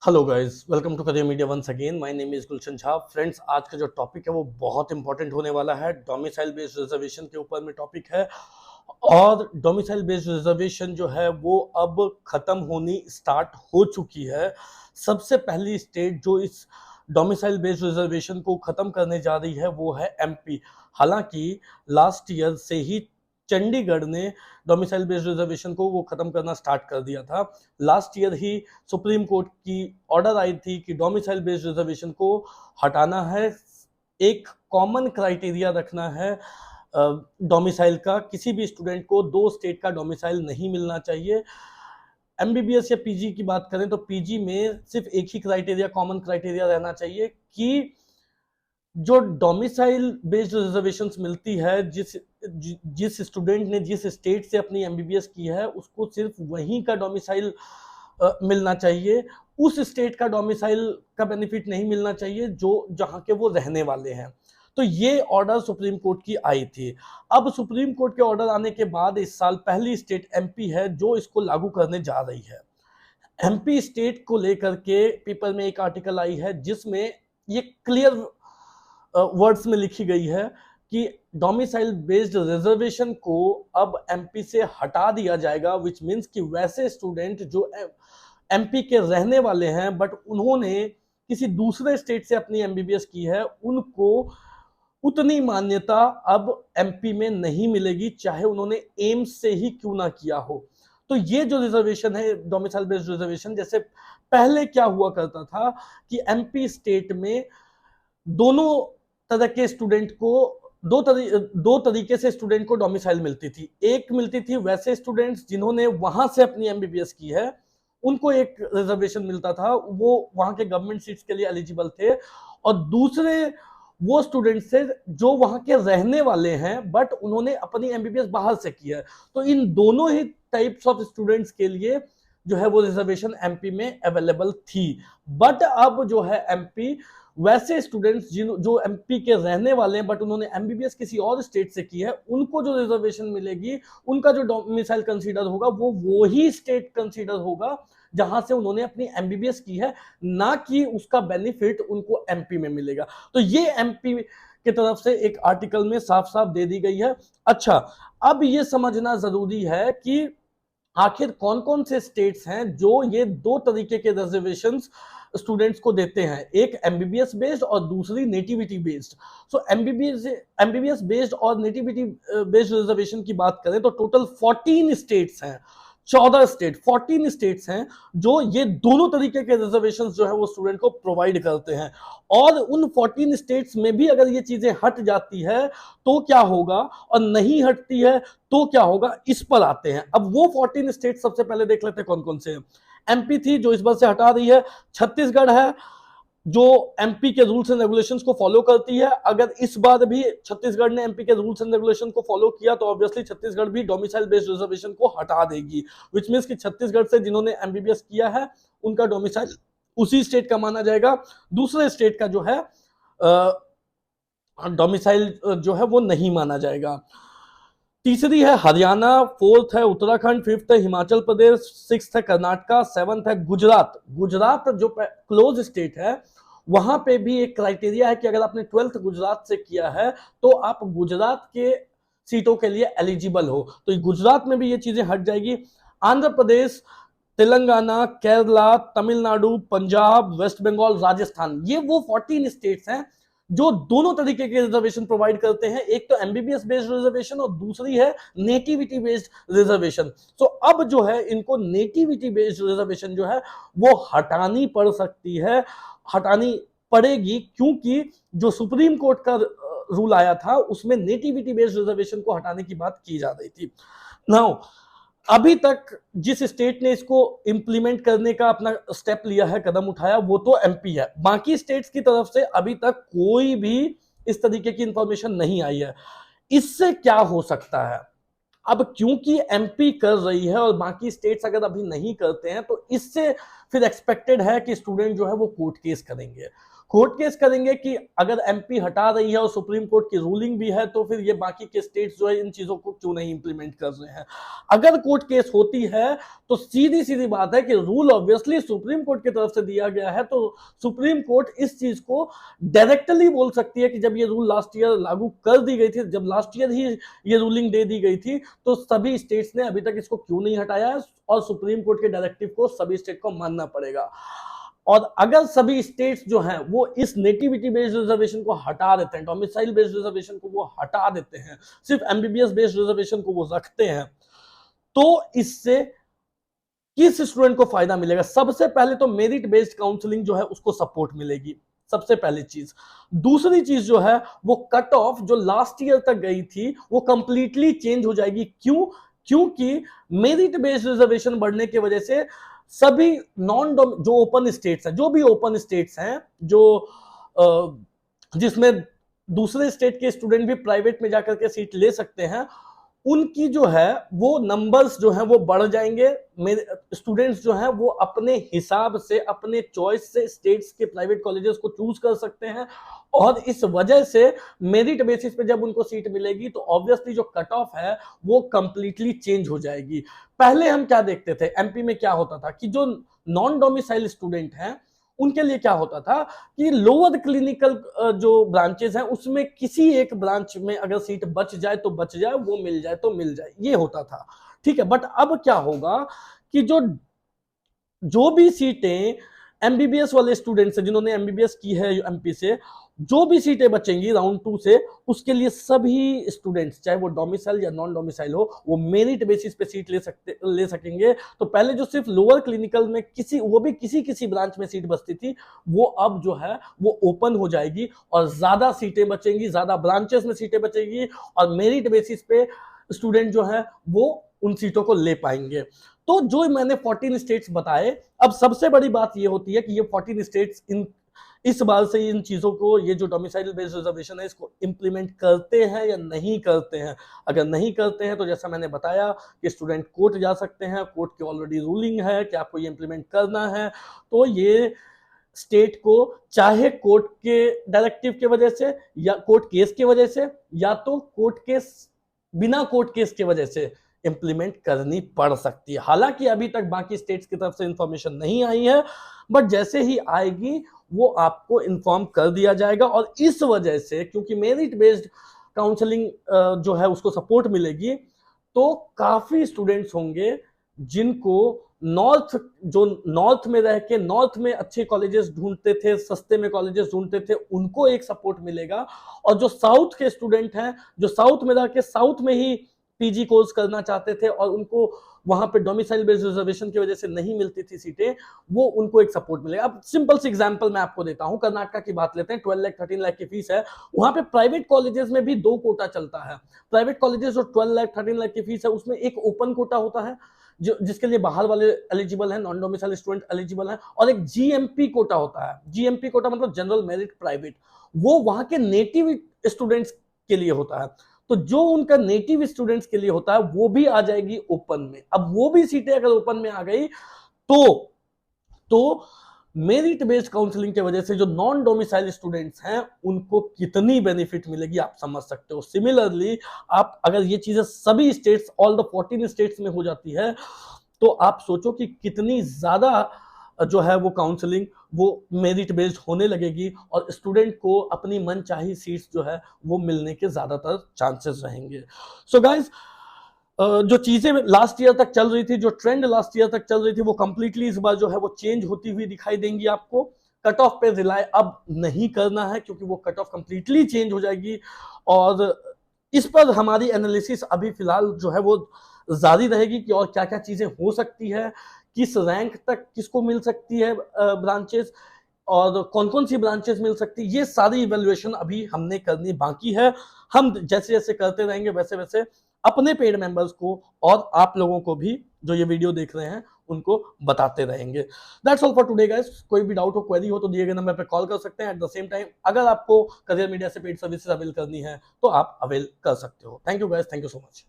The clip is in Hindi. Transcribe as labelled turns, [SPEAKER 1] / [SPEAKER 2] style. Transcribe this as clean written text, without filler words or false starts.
[SPEAKER 1] Hello guys, welcome to career media once again. My name is Gulshan Jha. Friends, आज का जो टॉपिक है वो बहुत इंपॉर्टेंट होने वाला है। डोमिसाइल बेस्ड रिजर्वेशन के ऊपर में टॉपिक है। और डोमिसाइल बेस्ड रिजर्वेशन जो है वो अब खत्म होनी स्टार्ट हो चुकी है। सबसे पहली स्टेट जो इस डोमिसाइल बेस्ड रिजर्वेशन को खत्म करने जा रही है वो है एमपी। हालांकि लास्ट ईयर से ही चंडीगढ़ ने डोमिसाइल बेस्ड रिजर्वेशन को वो खत्म करना स्टार्ट कर दिया था। लास्ट ईयर ही सुप्रीम कोर्ट की ऑर्डर आई थी कि डोमिसाइल बेस्ड रिजर्वेशन को हटाना है। एक कॉमन क्राइटेरिया रखना है डोमिसाइल का। किसी भी स्टूडेंट को दो स्टेट का डोमिसाइल नहीं मिलना चाहिए। एमबीबीएस या पीजी की बात करें तो पीजी में सिर्फ एक ही क्राइटेरिया, कॉमन क्राइटेरिया रहना चाहिए कि जो डोमिसाइल बेस्ड रिजर्वेशंस मिलती है, जिस स्टूडेंट ने जिस स्टेट से अपनी एमबीबीएस की है उसको सिर्फ वहीं का डोमिसाइल मिलना चाहिए। उस स्टेट का डोमिसाइल का बेनिफिट नहीं मिलना चाहिए जो जहां के वो रहने वाले हैं। तो ये ऑर्डर सुप्रीम कोर्ट की आई थी। अब सुप्रीम कोर्ट के ऑर्डर आने के बाद इस साल पहली स्टेट एमपी है जो इसको लागू करने जा रही है। एमपी स्टेट को लेकर के पेपर में एक आर्टिकल आई है जिसमें ये क्लियर वर्ड्स में लिखी गई है कि डोमिसाइल बेस्ड रिजर्वेशन को अब एमपी से हटा दिया जाएगा, विच मीन्स कि वैसे स्टूडेंट जो एमपी के रहने वाले हैं बट उन्होंने किसी दूसरे स्टेट से अपनी एमबीबीएस की है, उनको उतनी मान्यता अब एमपी में नहीं मिलेगी, चाहे उन्होंने एम्स से ही क्यों ना किया हो। तो ये जो रिजर्वेशन है, डोमिसाइल बेस्ड रिजर्वेशन, जैसे पहले क्या हुआ करता था कि एमपी स्टेट में दोनों तरह के स्टूडेंट को दो तरीके से स्टूडेंट को डोमिसाइल मिलती थी। एक मिलती थी वैसे स्टूडेंट्स जिन्होंने वहां से अपनी एमबीबीएस की है, उनको एक रिजर्वेशन मिलता था, वो वहां के गवर्नमेंट सीट्स के लिए एलिजिबल थे। और दूसरे वो स्टूडेंट्स थे जो वहां के रहने वाले हैं बट उन्होंने अपनी एमबीबीएस बाहर से की है। तो इन दोनों ही टाइप्स ऑफ स्टूडेंट्स के लिए जो है वो रिजर्वेशन एमपी में अवेलेबल थी। बट अब जो है एमपी वैसे स्टूडेंट्स जो एमपी के रहने वाले हैं बट उन्होंने एमबीबीएस किसी और स्टेट से की है, उनको जो रिजर्वेशन मिलेगी, उनका जो डोमिसाइल कंसीडर होगा वो ही स्टेट कंसीडर होगा जहां से उन्होंने अपनी एमबीबीएस की है, ना कि उसका बेनिफिट उनको एमपी में मिलेगा। तो ये एमपी की तरफ से एक आर्टिकल में साफ साफ दे दी गई है। अच्छा, अब ये समझना जरूरी है कि आखिर कौन कौन से स्टेट्स हैं जो ये दो तरीके के रिजर्वेशंस स्टूडेंट्स को देते हैं, एक एमबीबीएस बेस्ड और दूसरी नेटिविटी बेस्ड। सो एमबीबीएस बेस्ड और नेटिविटी बेस्ड रिजर्वेशन की बात करें तो टोटल 14 स्टेट्स हैं। 14 स्टेट्स हैं जो ये दोनों तरीके के रिजर्वेशंस जो है वो स्टूडेंट को प्रोवाइड करते हैं। और उन 14 स्टेट्स में भी अगर ये चीजें हट जाती है तो क्या होगा, और नहीं हटती है तो क्या होगा, इस पर आते हैं। अब वो 14 स्टेट सबसे पहले देख लेते हैं कौन कौन से हैं। एमपी थी जो इस बार से हटा रही है, छत्तीसगढ़ है जो एमपी के रूल्स एंड रेगुलेशंस को फॉलो करती है। अगर इस बार भी छत्तीसगढ़ ने एमपी के रूल्स एंड रेगुलेशन को फॉलो किया तो ऑब्वियसली छत्तीसगढ़ भी डोमिसाइल बेस्ड रिजर्वेशन को हटा देगी, विच मींस कि छत्तीसगढ़ से जिन्होंने एमबीबीएस किया है उनका डोमिसाइल उसी स्टेट का माना जाएगा, दूसरे स्टेट का जो है डोमिसाइल जो है वो नहीं माना जाएगा। तीसरी है हरियाणा, फोर्थ है उत्तराखंड, फिफ्थ है हिमाचल प्रदेश, सिक्स्थ है कर्नाटका, सेवंथ है गुजरात। गुजरात जो क्लोज स्टेट है, वहां पे भी एक क्राइटेरिया है कि अगर आपने 12th गुजरात से किया है तो आप गुजरात के सीटों के लिए एलिजिबल हो। तो गुजरात में भी ये चीजें हट जाएगी। आंध्र प्रदेश, तेलंगाना, केरला, तमिलनाडु, पंजाब, वेस्ट बंगाल, राजस्थान, ये वो 14 स्टेट्स हैं जो दोनों तरीके के रिजर्वेशन प्रोवाइड करते हैं। एक तो एमबीबीएस बेस्ड रिजर्वेशन और दूसरी है नेटिविटी बेस्ड रिजर्वेशन। सो अब जो है इनको नेटिविटी बेस्ड रिजर्वेशन जो है वो हटानी पड़ सकती है, हटानी पड़ेगी, क्योंकि जो सुप्रीम कोर्ट का रूल आया था उसमें नेटिविटी बेस्ड रिजर्वेशन को हटाने की बात की जा रही थी। नाउ अभी तक जिस स्टेट ने इसको इंप्लीमेंट करने का अपना स्टेप लिया है, कदम उठाया, वो तो एमपी है। बाकी स्टेट्स की तरफ से अभी तक कोई भी इस तरीके की इंफॉर्मेशन नहीं आई है। इससे क्या हो सकता है, अब क्योंकि एमपी कर रही है और बाकी स्टेट्स अगर अभी नहीं करते हैं तो इससे फिर एक्सपेक्टेड है कि स्टूडेंट जो है वो कोर्ट केस करेंगे। कोर्ट केस करेंगे कि अगर एमपी हटा रही है और सुप्रीम कोर्ट की रूलिंग भी है तो फिर ये बाकी के स्टेट्स जो है इन चीजों को क्यों नहीं इंप्लीमेंट कर रहे हैं। अगर कोर्ट केस होती है तो सीधी सीधी बात है कि रूल ऑब्वियसली सुप्रीम कोर्ट की तरफ से दिया गया है, तो सुप्रीम कोर्ट इस चीज को डायरेक्टली बोल सकती है कि जब ये रूल लास्ट ईयर लागू कर दी गई थी, जब लास्ट ईयर ही ये रूलिंग दे दी गई थी, तो सभी स्टेट्स ने अभी तक इसको क्यों नहीं हटाया है, और सुप्रीम कोर्ट के डायरेक्टिव को सभी स्टेट को मानना पड़ेगा। और अगर सभी स्टेट्स जो हैं वो इस नेटिविटी बेस्ड रिजर्वेशन को हटा देते हैं, डोमिसाइल बेस्ड रिजर्वेशन को वो हटा देते हैं, सिर्फ एमबीबीएस बेस्ड रिजर्वेशन को वो रखते हैं, तो इससे किस स्टूडेंट को फायदा मिलेगा? सबसे पहले तो मेरिट बेस्ड काउंसलिंग जो है उसको सपोर्ट मिलेगी, सबसे पहली चीज। दूसरी चीज जो है वो कट ऑफ जो लास्ट ईयर तक गई थी वो कंप्लीटली चेंज हो जाएगी। क्यों? क्योंकि मेरिट बेस्ड रिजर्वेशन बढ़ने की वजह से सभी नॉन जो ओपन स्टेट्स हैं, जो भी ओपन स्टेट्स हैं जो जिसमें दूसरे स्टेट के स्टूडेंट भी प्राइवेट में जाकर के सीट ले सकते हैं, उनकी जो है वो नंबर्स जो हैं वो बढ़ जाएंगे। मेरे स्टूडेंट्स जो हैं वो अपने हिसाब से, अपने चॉइस से स्टेट्स के प्राइवेट कॉलेजेस को चूज कर सकते हैं, और इस वजह से मेरिट बेसिस पे जब उनको सीट मिलेगी तो ऑब्वियसली जो कट ऑफ है वो कंप्लीटली चेंज हो जाएगी। पहले हम क्या देखते थे, एमपी में क्या होता था कि जो नॉन डोमिसाइल स्टूडेंट हैं उनके लिए क्या होता था कि लोअर क्लिनिकल जो ब्रांचेस हैं उसमें किसी एक ब्रांच में अगर सीट बच जाए तो बच जाए, वो मिल जाए तो मिल जाए, ये होता था। ठीक है, बट अब क्या होगा कि जो भी सीटें एमबीबीएस वाले स्टूडेंट्स हैं जिन्होंने एमबीबीएस की है एमपी से, जो भी सीटें बचेंगी राउंड 2 से, उसके लिए सभी स्टूडेंट्स चाहे वो डोमिसाइल या नॉन डोमिसाइल हो वो मेरिट बेसिस पे सीट ले सकेंगे। तो पहले जो सिर्फ लोअर क्लिनिकल में वो भी किसी ब्रांच में सीट बचती थी, वो अब जो है वो ओपन हो जाएगी और ज्यादा सीटें बचेंगी, ज्यादा ब्रांचेस में सीटें बचेगी, और मेरिट बेसिस पे स्टूडेंट जो है वो उन सीटों को ले पाएंगे। तो जो मैंने 14 स्टेट्स बताए, अब सबसे बड़ी बात ये होती है कि ये 14 स्टेट्स इस बार से इन चीजों को, ये जो डोमिसाइल बेस्ड रिजर्वेशन है इसको इंप्लीमेंट करते हैं या नहीं करते हैं। अगर नहीं करते हैं तो जैसा मैंने बताया कि स्टूडेंट कोर्ट जा सकते हैं, कोर्ट की ऑलरेडी रूलिंग है कि आपको ये इंप्लीमेंट करना है, तो ये स्टेट को चाहे कोर्ट के डायरेक्टिव की वजह से या कोर्ट केस की वजह से या तो बिना कोर्ट केस की वजह से इंप्लीमेंट करनी पड़ सकती है। हालांकि अभी तक बाकी स्टेट्स की तरफ से इंफॉर्मेशन नहीं आई है, बट जैसे ही आएगी वो आपको इन्फॉर्म कर दिया जाएगा। और इस वजह से क्योंकि मेरिट बेस्ड काउंसलिंग जो है उसको सपोर्ट मिलेगी, तो काफी स्टूडेंट्स होंगे जिनको नॉर्थ में रह के नॉर्थ में अच्छे कॉलेजेस ढूंढते थे, सस्ते में कॉलेजेस ढूंढते थे, उनको एक सपोर्ट मिलेगा। और जो साउथ के स्टूडेंट हैं, जो साउथ में रह के साउथ में ही पीजी कोर्स करना चाहते थे और उनको वहां पे डोमिसाइल बेस्ड रिजर्वेशन की वजह से नहीं मिलती थी सीटें, वो उनको एक सपोर्ट मिलेगा। अब सिंपल सी एग्जांपल मैं आपको देता हूं, कर्नाटक की बात लेते हैं। 12 लाख 13 लाख की फीस है, वहां पे प्राइवेट कॉलेजेस में भी 2 कोटा चलता है। प्राइवेट कॉलेजेस जो 12 लाख 13 लाख की फीस है उसमें एक ओपन कोटा होता है जिसके लिए बाहर वाले एलिजिबल हैं, नॉन डोमिसाइल स्टूडेंट एलिजिबल हैं, और एक जीएमपी कोटा होता है। जीएमपी कोटा मतलब जनरल मेरिट प्राइवेट, वो वहां के नेटिव स्टूडेंट्स के लिए होता है। तो जो उनका नेटिव स्टूडेंट्स के लिए होता है वो भी आ जाएगी ओपन में। अब वो भी सीटें अगर ओपन में आ गई तो मेरिट बेस्ड काउंसलिंग की वजह से जो नॉन डोमिसाइल स्टूडेंट्स हैं उनको कितनी बेनिफिट मिलेगी आप समझ सकते हो। सिमिलरली आप अगर ये चीजें सभी स्टेट्स, ऑल द 14 स्टेट्स में हो जाती है, तो आप सोचो कि कितनी ज्यादा जो है वो काउंसलिंग वो मेरिट बेस्ड होने लगेगी और स्टूडेंट को अपनी मनचाही सीट्स जो है वो मिलने के ज्यादातर चांसेस रहेंगे। सो गाइस, जो चीजें लास्ट ईयर तक चल रही थी, जो ट्रेंड लास्ट ईयर तक चल रही थी, वो कंप्लीटली इस बार जो है वो चेंज होती हुई दिखाई देंगी आपको। कट ऑफ पे रिलाय अब नहीं करना है क्योंकि वो कट ऑफ कंप्लीटली चेंज हो जाएगी, और इस पर हमारी एनालिसिस अभी फिलहाल जो है वो जारी रहेगी कि और क्या क्या चीजें हो सकती है, किस रैंक तक किसको मिल सकती है ब्रांचेस, और कौन कौन सी ब्रांचेस मिल सकती है, ये सारी इवैल्यूएशन अभी हमने करनी बाकी है। हम जैसे जैसे करते रहेंगे वैसे वैसे अपने पेड मेंबर्स को और आप लोगों को भी जो ये वीडियो देख रहे हैं उनको बताते रहेंगे। That's all for today guys. कोई भी डाउट हो, क्वेरी हो तो दिए गए नंबर पर कॉल कर सकते हैं। एट द सेम टाइम अगर आपको करियर मीडिया से पेड सर्विसेज अवेल करनी है तो आप अवेल कर सकते हो। Thank you guys, thank you so much.